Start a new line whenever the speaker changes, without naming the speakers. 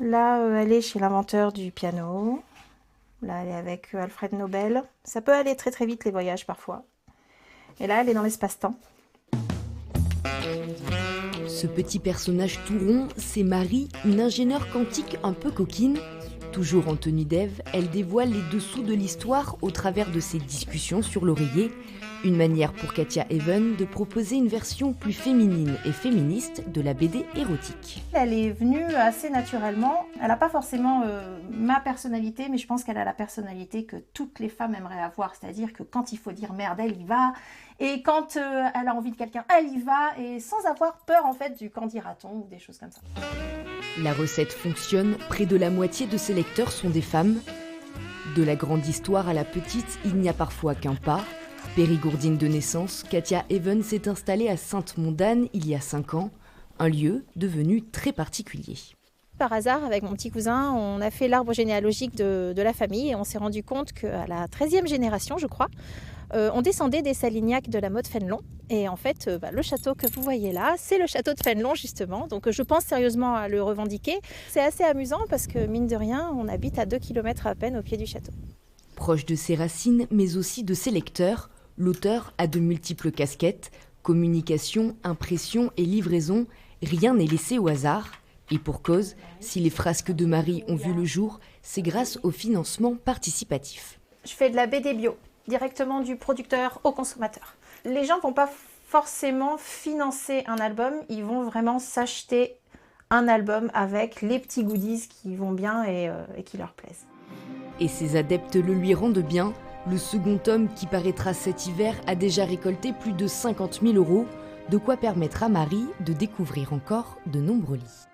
Là, elle est chez l'inventeur du piano. Là, elle est avec Alfred Nobel. Ça peut aller très très vite les voyages parfois. Et là, elle est dans l'espace-temps.
Ce petit personnage tout rond, c'est Marie, une ingénieure quantique un peu coquine. Toujours en tenue dev, elle dévoile les dessous de l'histoire au travers de ses discussions sur l'oreiller. Une manière pour Katia Even de proposer une version plus féminine et féministe de la BD érotique.
Elle est venue assez naturellement. Elle n'a pas forcément ma personnalité, mais je pense qu'elle a la personnalité que toutes les femmes aimeraient avoir. C'est-à-dire que quand il faut dire merde, elle y va. Et quand elle a envie de quelqu'un, elle y va. Et sans avoir peur en fait du qu'en dira-t-on ou des choses comme ça.
La recette fonctionne, près de la moitié de ses lecteurs sont des femmes. De la grande histoire à la petite, il n'y a parfois qu'un pas. Périgourdine de naissance, Katia Even s'est installée à Sainte-Mondane il y a 5 ans, un lieu devenu très particulier.
Par hasard, avec mon petit cousin, on a fait l'arbre généalogique de la famille et on s'est rendu compte qu'à la 13e génération, je crois, on descendait des Salignac de la Motte Fénelon. Et en fait, le château que vous voyez là, c'est le château de Fénelon justement. Donc je pense sérieusement à le revendiquer. C'est assez amusant parce que mine de rien, on habite à 2 km à peine au pied du château.
Proche de ses racines, mais aussi de ses lecteurs, l'auteur a de multiples casquettes. Communication, impression et livraison, rien n'est laissé au hasard. Et pour cause, si les frasques de Marie ont vu le jour, c'est grâce au financement participatif.
Je fais de la BD bio, directement du producteur au consommateur. Les gens ne vont pas forcément financer un album, ils vont vraiment s'acheter un album avec les petits goodies qui vont bien et qui leur plaisent.
Et ses adeptes le lui rendent bien. Le second tome, qui paraîtra cet hiver, a déjà récolté plus de 50 000 €, de quoi permettre à Marie de découvrir encore de nombreux lits.